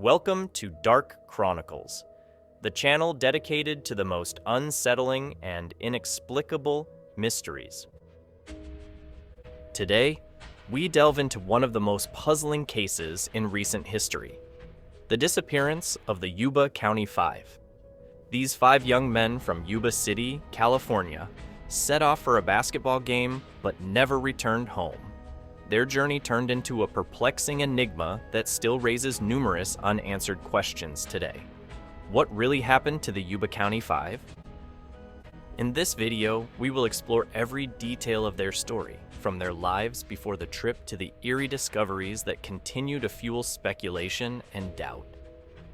Welcome to Dark Chronicles, the channel dedicated to the most unsettling and inexplicable mysteries. Today, we delve into one of the most puzzling cases in recent history, the disappearance of the Yuba County Five. These 5 young men from Yuba City, California, set off for a basketball game but never returned home. Their journey turned into a perplexing enigma that still raises numerous unanswered questions today. What really happened to the Yuba County Five? In this video, we will explore every detail of their story, from their lives before the trip to the eerie discoveries that continue to fuel speculation and doubt.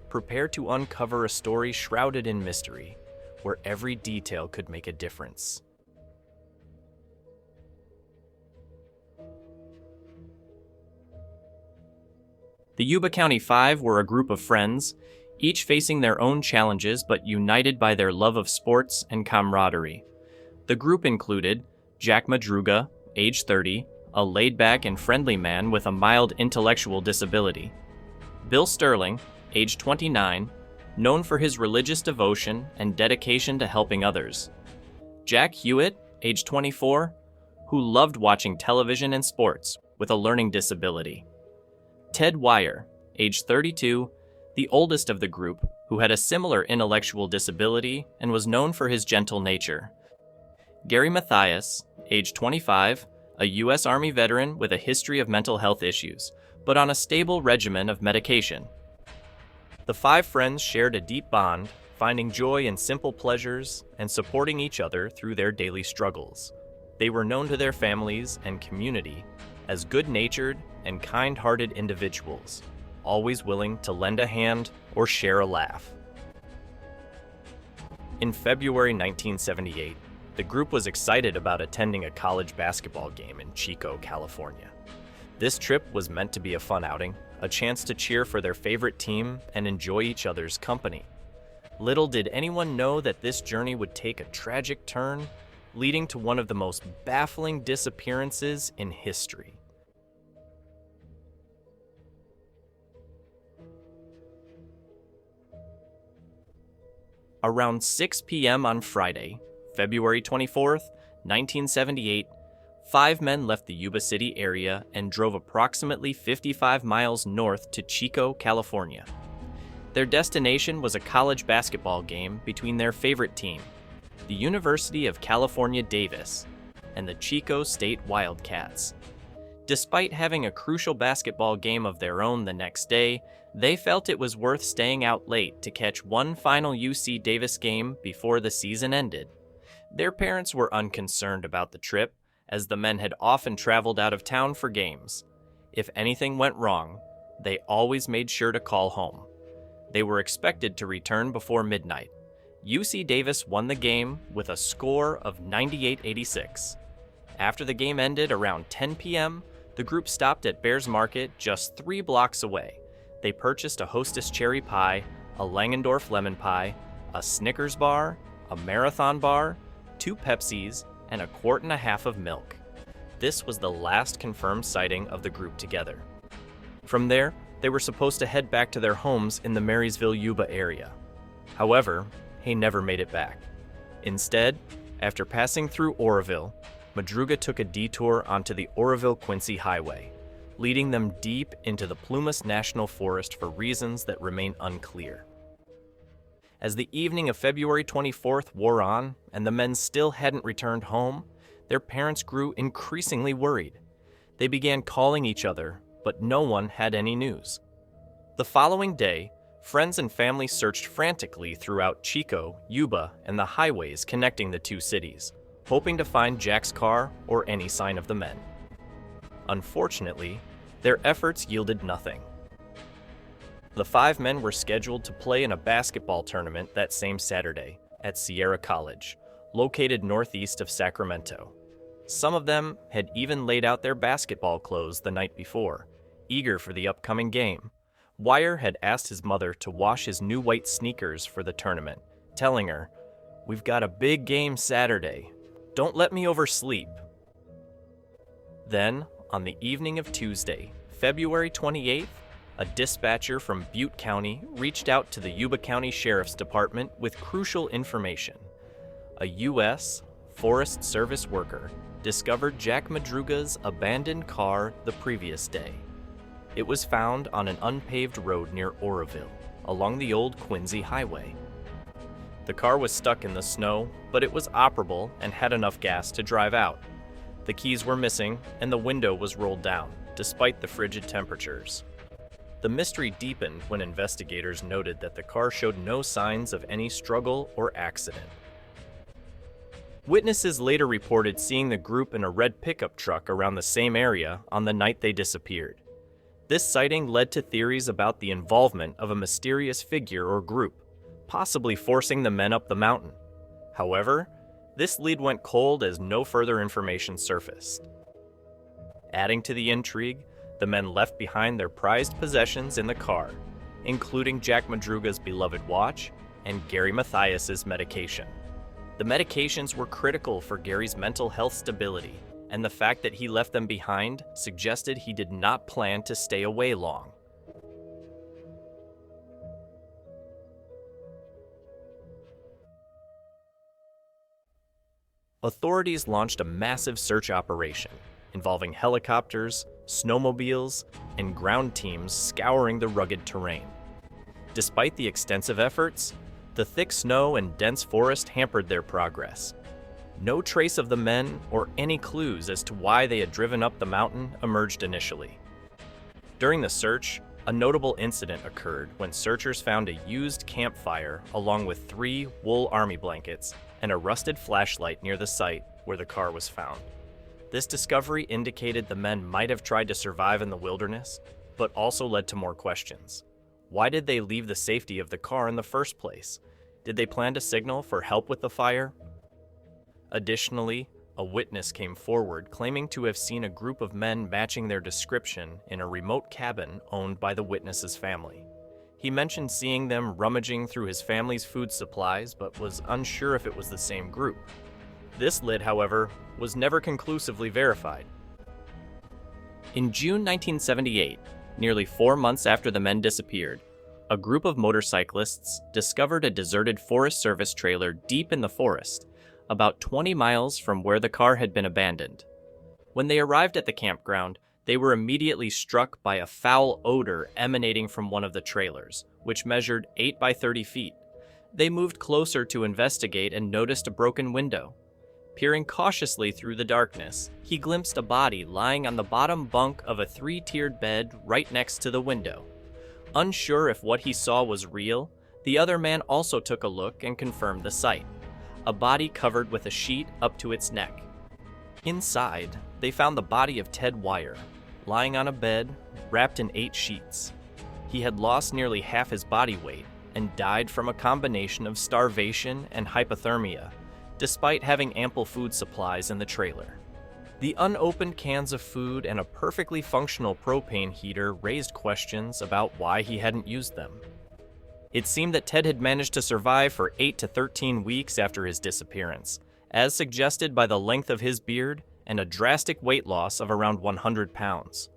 Prepare to uncover a story shrouded in mystery, where every detail could make a difference. The Yuba County Five were a group of friends, each facing their own challenges but united by their love of sports and camaraderie. The group included Jack Madruga, age 30, a laid-back and friendly man with a mild intellectual disability. Bill Sterling, age 29, known for his religious devotion and dedication to helping others. Jack Hewitt, age 24, who loved watching television and sports with a learning disability. Ted Wire, age 32, the oldest of the group, who had a similar intellectual disability and was known for his gentle nature. Gary Mathias, age 25, a U.S. Army veteran with a history of mental health issues, but on a stable regimen of medication. The 5 friends shared a deep bond, finding joy in simple pleasures and supporting each other through their daily struggles. They were known to their families and community as good-natured and kind-hearted individuals, always willing to lend a hand or share a laugh. In February 1978, the group was excited about attending a college basketball game in Chico, California. This trip was meant to be a fun outing, a chance to cheer for their favorite team and enjoy each other's company. Little did anyone know that this journey would take a tragic turn, leading to one of the most baffling disappearances in history. Around 6 p.m. on Friday, February 24th, 1978, 5 men left the Yuba City area and drove approximately 55 miles north to Chico, California. Their destination was a college basketball game between their favorite team, the University of California, Davis, and the Chico State Wildcats. Despite having a crucial basketball game of their own the next day, they felt it was worth staying out late to catch one final UC Davis game before the season ended. Their parents were unconcerned about the trip, as the men had often traveled out of town for games. If anything went wrong, they always made sure to call home. They were expected to return before midnight. UC Davis won the game with a score of 98-86. After the game ended around 10 p.m., the group stopped at Bears Market just 3 blocks away. They purchased a Hostess cherry pie, a Langendorf lemon pie, a Snickers bar, a Marathon bar, 2 Pepsis, and a 1.5 quarts of milk. This was the last confirmed sighting of the group together. From there, they were supposed to head back to their homes in the Marysville-Yuba area. However, he never made it back. Instead, after passing through Oroville, Madruga took a detour onto the Oroville-Quincy Highway, leading them deep into the Plumas National Forest for reasons that remain unclear. As the evening of February 24th wore on and the men still hadn't returned home, their parents grew increasingly worried. They began calling each other, but no one had any news. The following day, friends and family searched frantically throughout Chico, Yuba, and the highways connecting the 2 cities, hoping to find Jack's car or any sign of the men. Unfortunately, their efforts yielded nothing. The 5 men were scheduled to play in a basketball tournament that same Saturday at Sierra College, located northeast of Sacramento. Some of them had even laid out their basketball clothes the night before, eager for the upcoming game. Wire had asked his mother to wash his new white sneakers for the tournament, telling her, "We've got a big game Saturday. Don't let me oversleep." Then, on the evening of Tuesday, February 28th, A dispatcher from Butte County reached out to the Yuba County Sheriff's Department with crucial information. A U.S. Forest Service worker discovered Jack Madruga's abandoned car the previous day. It was found on an unpaved road near Oroville, along the old Quincy Highway. The car was stuck in the snow, but it was operable and had enough gas to drive out. The keys were missing, and the window was rolled down, despite the frigid temperatures. The mystery deepened when investigators noted that the car showed no signs of any struggle or accident. Witnesses later reported seeing the group in a red pickup truck around the same area on the night they disappeared. This sighting led to theories about the involvement of a mysterious figure or group, possibly forcing the men up the mountain. However, this lead went cold as no further information surfaced. Adding to the intrigue, the men left behind their prized possessions in the car, including Jack Madruga's beloved watch and Gary Mathias's medication. The medications were critical for Gary's mental health stability, and the fact that he left them behind suggested he did not plan to stay away long. Authorities launched a massive search operation involving helicopters, snowmobiles, and ground teams scouring the rugged terrain. Despite the extensive efforts, the thick snow and dense forest hampered their progress. No trace of the men or any clues as to why they had driven up the mountain emerged initially. During the search, a notable incident occurred when searchers found a used campfire along with 3 wool army blankets and a rusted flashlight near the site where the car was found. This discovery indicated the men might have tried to survive in the wilderness, but also led to more questions. Why did they leave the safety of the car in the first place? Did they plan to signal for help with the fire? Additionally, a witness came forward claiming to have seen a group of men matching their description in a remote cabin owned by the witness's family. He mentioned seeing them rummaging through his family's food supplies, but was unsure if it was the same group. This lead, however, was never conclusively verified. In June 1978, nearly 4 months after the men disappeared, a group of motorcyclists discovered a deserted Forest Service trailer deep in the forest, about 20 miles from where the car had been abandoned. When they arrived at the campground, they were immediately struck by a foul odor emanating from one of the trailers, which measured 8 by 30 feet. They moved closer to investigate and noticed a broken window. Peering cautiously through the darkness, he glimpsed a body lying on the bottom bunk of a 3-tiered bed right next to the window. Unsure if what he saw was real, the other man also took a look and confirmed the sight. A body covered with a sheet up to its neck. Inside, they found the body of Ted Wire, lying on a bed, wrapped in 8 sheets. He had lost nearly half his body weight and died from a combination of starvation and hypothermia, despite having ample food supplies in the trailer. The unopened cans of food and a perfectly functional propane heater raised questions about why he hadn't used them. It seemed that Ted had managed to survive for 8 to 13 weeks after his disappearance, as suggested by the length of his beard and a drastic weight loss of around 100 pounds.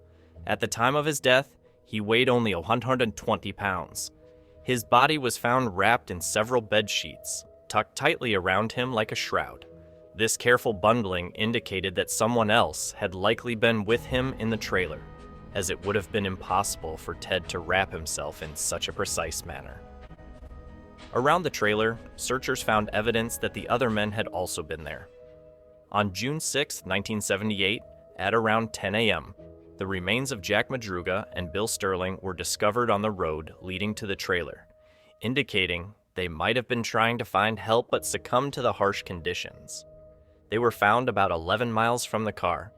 At the time of his death, he weighed only 120 pounds. His body was found wrapped in several bed sheets, tucked tightly around him like a shroud. This careful bundling indicated that someone else had likely been with him in the trailer, as it would have been impossible for Ted to wrap himself in such a precise manner. Around the trailer, searchers found evidence that the other men had also been there. On June 6, 1978, at around 10 a.m., the remains of Jack Madruga and Bill Sterling were discovered on the road leading to the trailer, indicating they might have been trying to find help but succumbed to the harsh conditions. They were found about 11 miles from the car.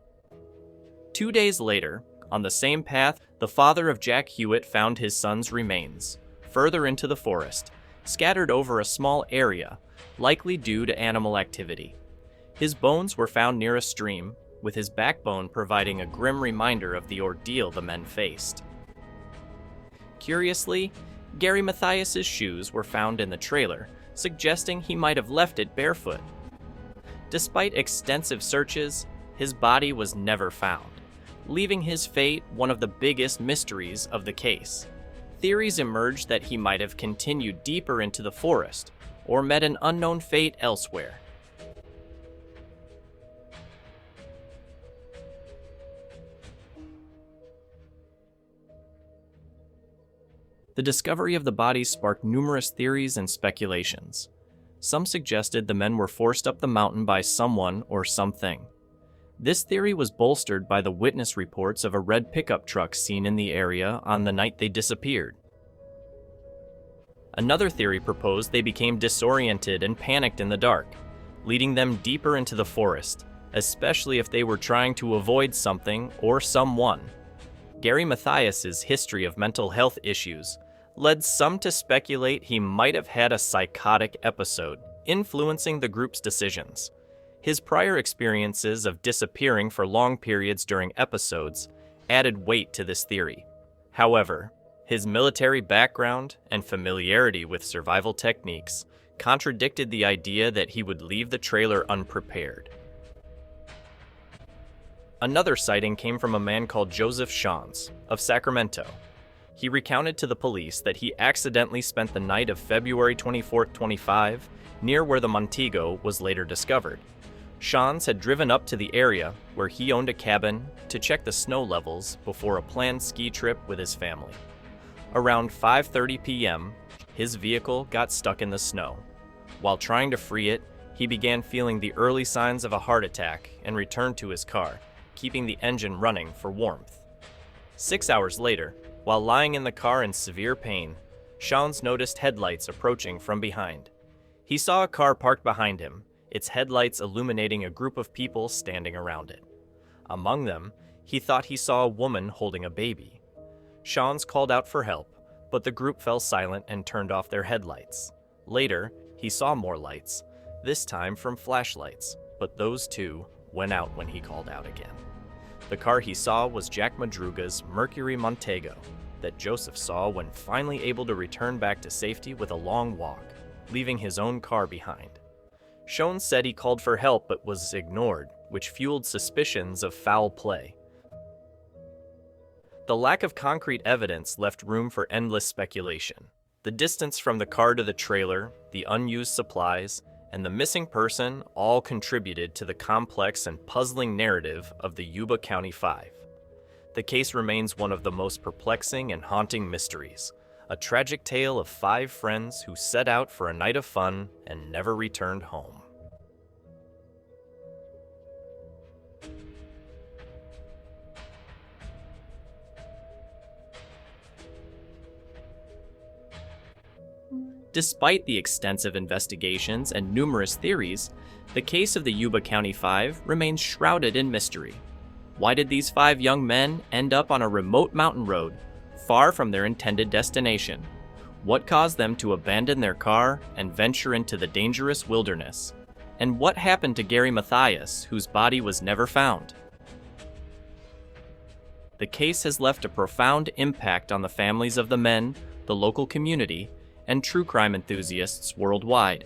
2 days later, on the same path, the father of Jack Hewitt found his son's remains, further into the forest, scattered over a small area, likely due to animal activity. His bones were found near a stream, with his backbone providing a grim reminder of the ordeal the men faced. Curiously, Gary Mathias's shoes were found in the trailer, suggesting he might have left it barefoot. Despite extensive searches, his body was never found, leaving his fate one of the biggest mysteries of the case. Theories emerged that he might have continued deeper into the forest or met an unknown fate elsewhere. The discovery of the bodies sparked numerous theories and speculations. Some suggested the men were forced up the mountain by someone or something. This theory was bolstered by the witness reports of a red pickup truck seen in the area on the night they disappeared. Another theory proposed they became disoriented and panicked in the dark, leading them deeper into the forest, especially if they were trying to avoid something or someone. Gary Mathias's history of mental health issues led some to speculate he might have had a psychotic episode, influencing the group's decisions. His prior experiences of disappearing for long periods during episodes added weight to this theory. However, his military background and familiarity with survival techniques contradicted the idea that he would leave the trailer unprepared. Another sighting came from a man called Joseph Shans of Sacramento. He recounted to the police that he accidentally spent the night of February 24, 25, near where the Montego was later discovered. Shans had driven up to the area where he owned a cabin to check the snow levels before a planned ski trip with his family. Around 5:30 p.m., his vehicle got stuck in the snow. While trying to free it, he began feeling the early signs of a heart attack and returned to his car, keeping the engine running for warmth. 6 hours later, while lying in the car in severe pain, Shans noticed headlights approaching from behind. He saw a car parked behind him, its headlights illuminating a group of people standing around it. Among them, he thought he saw a woman holding a baby. Shans called out for help, but the group fell silent and turned off their headlights. Later, he saw more lights, this time from flashlights, but those too went out when he called out again. The car he saw was Jack Madruga's Mercury Montego that Joseph saw when finally able to return back to safety with a long walk, leaving his own car behind. Shans said he called for help but was ignored, which fueled suspicions of foul play. The lack of concrete evidence left room for endless speculation. The distance from the car to the trailer, the unused supplies, and the missing person all contributed to the complex and puzzling narrative of the Yuba County Five. The case remains one of the most perplexing and haunting mysteries, a tragic tale of 5 friends who set out for a night of fun and never returned home. Despite the extensive investigations and numerous theories, the case of the Yuba County Five remains shrouded in mystery. Why did these 5 young men end up on a remote mountain road, far from their intended destination? What caused them to abandon their car and venture into the dangerous wilderness? And what happened to Gary Mathias, whose body was never found? The case has left a profound impact on the families of the men, the local community, and true crime enthusiasts worldwide.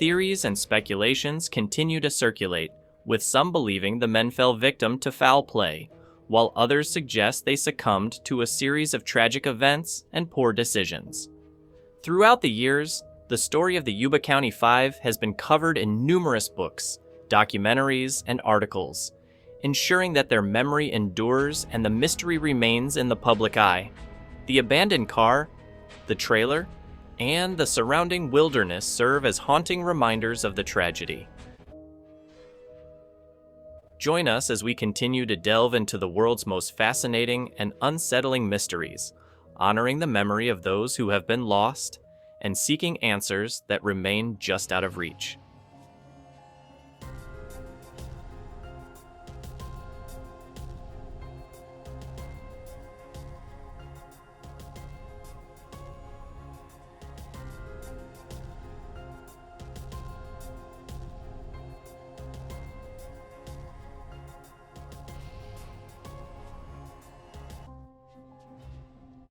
Theories and speculations continue to circulate, with some believing the men fell victim to foul play, while others suggest they succumbed to a series of tragic events and poor decisions. Throughout the years, the story of the Yuba County Five has been covered in numerous books, documentaries, and articles, ensuring that their memory endures and the mystery remains in the public eye. The abandoned car, the trailer, and the surrounding wilderness serve as haunting reminders of the tragedy. Join us as we continue to delve into the world's most fascinating and unsettling mysteries, honoring the memory of those who have been lost and seeking answers that remain just out of reach.